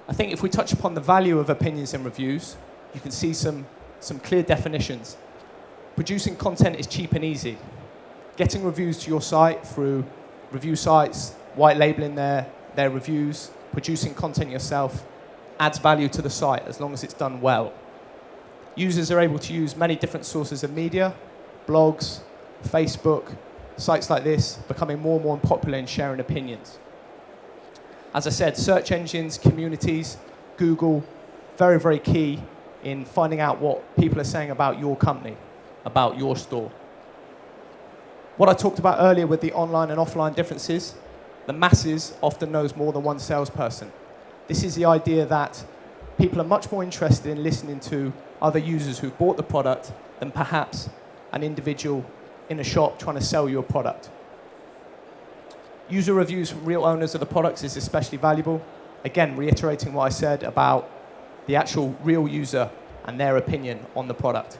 I think if we touch upon the value of opinions and reviews, you can see some clear definitions. Producing content is cheap and easy. Getting reviews to your site through review sites, white labeling their reviews, producing content yourself, adds value to the site as long as it's done well. Users are able to use many different sources of media, blogs, Facebook, sites like this, becoming more and more popular in sharing opinions. As I said, search engines, communities, Google, very, very key in finding out what people are saying about your company, about your store. What I talked about earlier with the online and offline differences, the masses often knows more than one salesperson. This is the idea that people are much more interested in listening to other users who've bought the product than perhaps an individual in a shop trying to sell you a product. User reviews from real owners of the products is especially valuable. Again, reiterating what I said about the actual real user and their opinion on the product.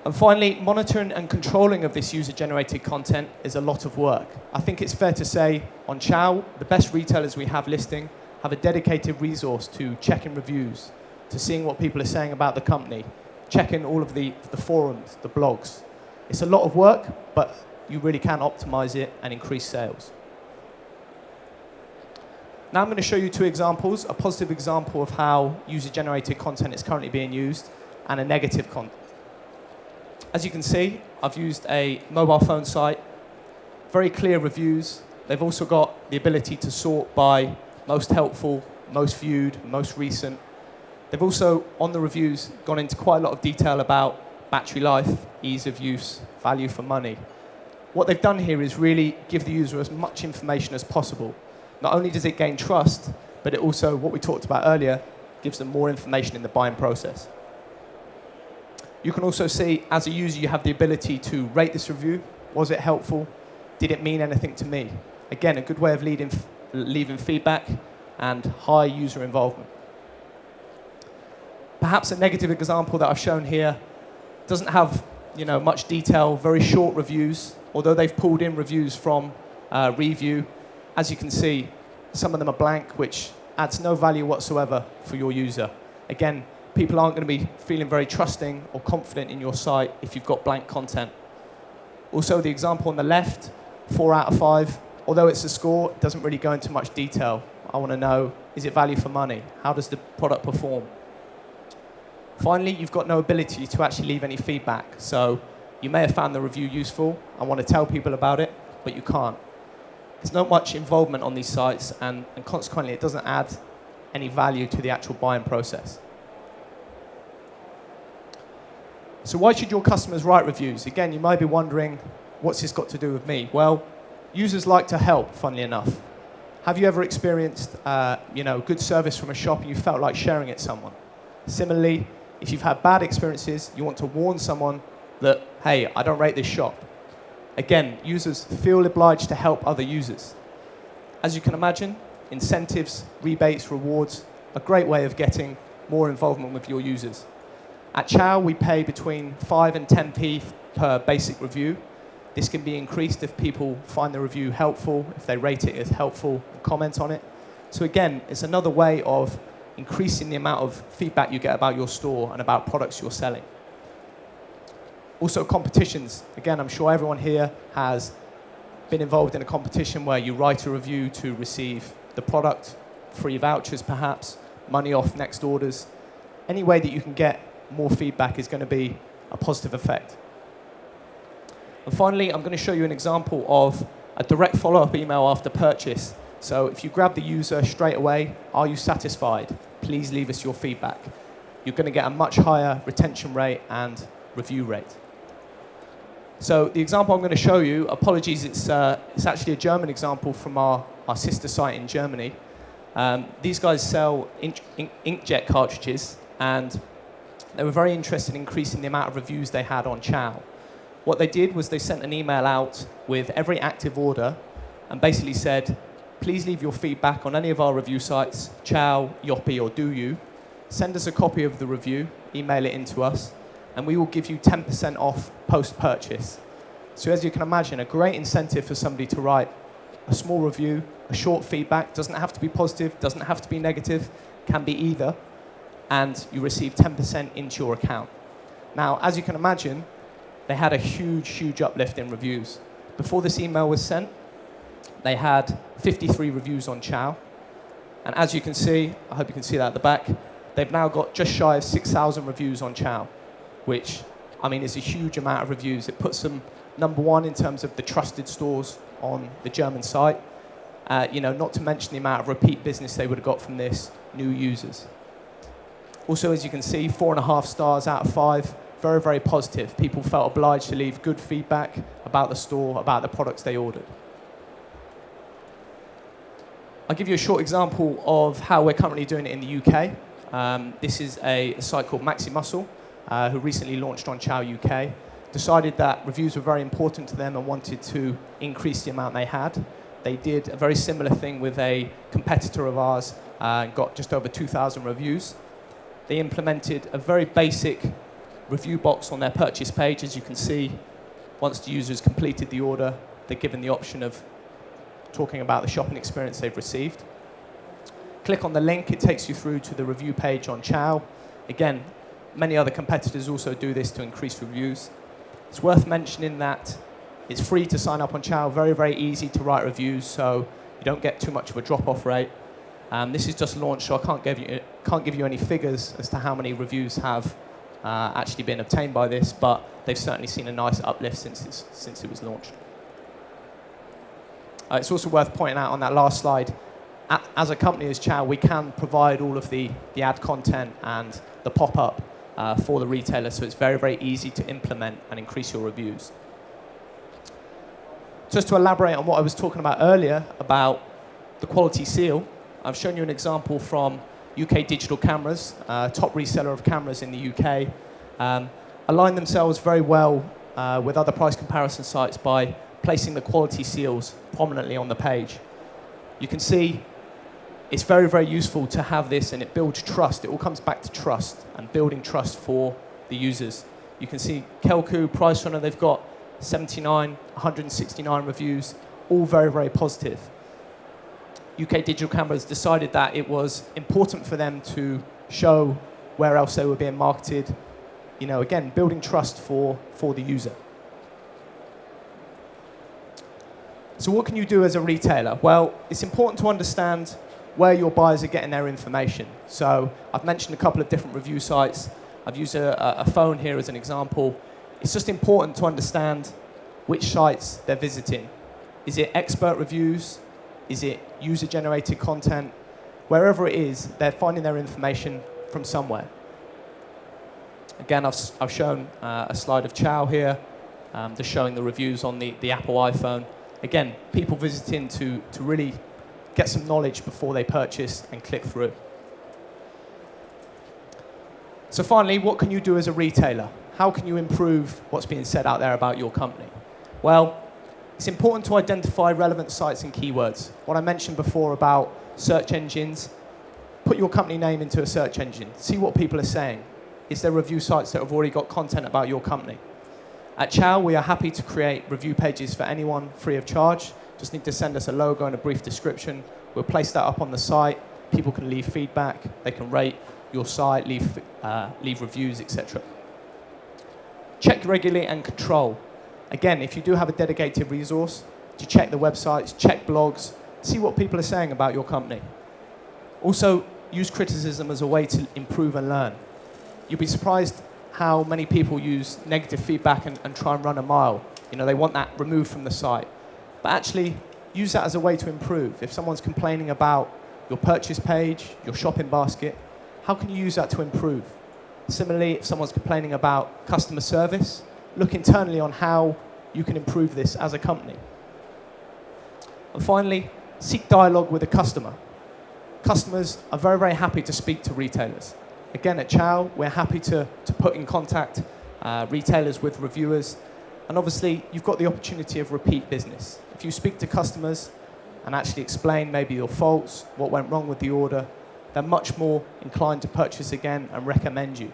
And finally, monitoring and controlling of this user-generated content is a lot of work. I think it's fair to say on Ciao, the best retailers we have listing have a dedicated resource to checking reviews, to seeing what people are saying about the company, checking all of the forums, the blogs. It's a lot of work, but you really can optimize it and increase sales. Now I'm going to show you two examples, a positive example of how user-generated content is currently being used and a negative content. As you can see, I've used a mobile phone site, very clear reviews. They've also got the ability to sort by most helpful, most viewed, most recent. They've also, on the reviews, gone into quite a lot of detail about battery life, ease of use, value for money. What they've done here is really give the user as much information as possible. Not only does it gain trust, but it also, what we talked about earlier, gives them more information in the buying process. You can also see, as a user, you have the ability to rate this review. Was it helpful? Did it mean anything to me? Again, a good way of leaving feedback and high user involvement. Perhaps a negative example that I've shown here doesn't have much detail, very short reviews, although they've pulled in reviews from Review. As you can see, some of them are blank, which adds no value whatsoever for your user. Again, people aren't going to be feeling very trusting or confident in your site if you've got blank content. Also, the example on the left, 4 out of 5, although it's a score, it doesn't really go into much detail. I want to know, is it value for money? How does the product perform? Finally, you've got no ability to actually leave any feedback. So you may have found the review useful and want to tell people about it, but you can't. There's not much involvement on these sites, and consequently, it doesn't add any value to the actual buying process. So why should your customers write reviews? Again, you might be wondering, what's this got to do with me? Well, users like to help, funnily enough. Have you ever experienced good service from a shop and you felt like sharing it with someone? Similarly, if you've had bad experiences, you want to warn someone that, hey, I don't rate this shop. Again, users feel obliged to help other users. As you can imagine, incentives, rebates, rewards, a great way of getting more involvement with your users. At Ciao, we pay between 5 and 10p per basic review. This can be increased if people find the review helpful, if they rate it as helpful and comment on it. So again, it's another way of increasing the amount of feedback you get about your store and about products you're selling. Also, competitions. Again, I'm sure everyone here has been involved in a competition where you write a review to receive the product, free vouchers perhaps, money off next orders. Any way that you can get more feedback is going to be a positive effect. And finally, I'm going to show you an example of a direct follow-up email after purchase. So if you grab the user straight away, are you satisfied? Please leave us your feedback. You're going to get a much higher retention rate and review rate. So the example I'm going to show you, apologies, it's actually a German example from our sister site in Germany. These guys sell inkjet cartridges, and they were very interested in increasing the amount of reviews they had on Ciao. What they did was they sent an email out with every active order and basically said, please leave your feedback on any of our review sites, Ciao, Yoppie, or Do You. Send us a copy of the review, email it into us, and we will give you 10% off post-purchase. So as you can imagine, a great incentive for somebody to write a small review, a short feedback, doesn't have to be positive, doesn't have to be negative, can be either, and you receive 10% into your account. Now, as you can imagine, they had a huge uplift in reviews. Before this email was sent, they had 53 reviews on Ciao, and as you can see, I hope you can see that at the back, they've now got just shy of 6,000 reviews on Ciao, which, I mean, is a huge amount of reviews. It puts them number one in terms of the trusted stores on the German site. Not to mention the amount of repeat business they would have got from this, new users. Also, as you can see, 4.5 stars out of 5, very positive. People felt obliged to leave good feedback about the store, about the products they ordered. I'll give you a short example of how we're currently doing it in the UK. This is a site called Maxi Muscle, who recently launched on Ciao UK. Decided that reviews were very important to them and wanted to increase the amount they had. They did a very similar thing with a competitor of ours and got just over 2,000 reviews. They implemented a very basic review box on their purchase page. As you can see, once the user's completed the order, they're given the option of talking about the shopping experience they've received. Click on the link, it takes you through to the review page on Ciao. Again, many other competitors also do this to increase reviews. It's worth mentioning that it's free to sign up on Ciao, very easy to write reviews, so you don't get too much of a drop-off rate. This is just launched, so I can't give you any figures as to how many reviews have actually been obtained by this, but they've certainly seen a nice uplift since it was launched. It's also worth pointing out on that last slide, as a company as Ciao, we can provide all of the ad content and the pop-up for the retailer, so it's very easy to implement and increase your reviews. Just to elaborate on what I was talking about earlier about the quality seal, I've shown you an example from UK Digital Cameras, top reseller of cameras in the UK, align themselves very well with other price comparison sites by placing the quality seals prominently on the page. You can see it's very useful to have this, and it builds trust. It all comes back to trust and building trust for the users. You can see Kelku, Price Runner, they've got 79, 169 reviews, all very positive. UK Digital Cameras decided that it was important for them to show where else they were being marketed. Again, building trust for the user. So what can you do as a retailer? Well, it's important to understand where your buyers are getting their information. So I've mentioned a couple of different review sites. I've used a phone here as an example. It's just important to understand which sites they're visiting. Is it expert reviews? Is it user-generated content? Wherever it is, they're finding their information from somewhere. Again, I've shown a slide of Ciao here, just showing the reviews on the Apple iPhone. Again, people visiting to really get some knowledge before they purchase and click through. So finally, what can you do as a retailer? How can you improve what's being said out there about your company? Well, it's important to identify relevant sites and keywords. What I mentioned before about search engines, put your company name into a search engine. See what people are saying. Is there review sites that have already got content about your company? At Ciao, we are happy to create review pages for anyone free of charge. Just need to send us a logo and a brief description. We'll place that up on the site. People can leave feedback. They can rate your site, leave reviews, etc. Check regularly and control. Again, if you do have a dedicated resource, to check the websites, check blogs, see what people are saying about your company. Also, use criticism as a way to improve and learn. You'll be surprised how many people use negative feedback and try and run a mile. They want that removed from the site. But actually, use that as a way to improve. If someone's complaining about your purchase page, your shopping basket, how can you use that to improve? Similarly, if someone's complaining about customer service, look internally on how you can improve this as a company. And finally, seek dialogue with the customer. Customers are very happy to speak to retailers. Again, at Ciao, we're happy to put in contact retailers with reviewers. And obviously, you've got the opportunity of repeat business. If you speak to customers and actually explain maybe your faults, what went wrong with the order, they're much more inclined to purchase again and recommend you.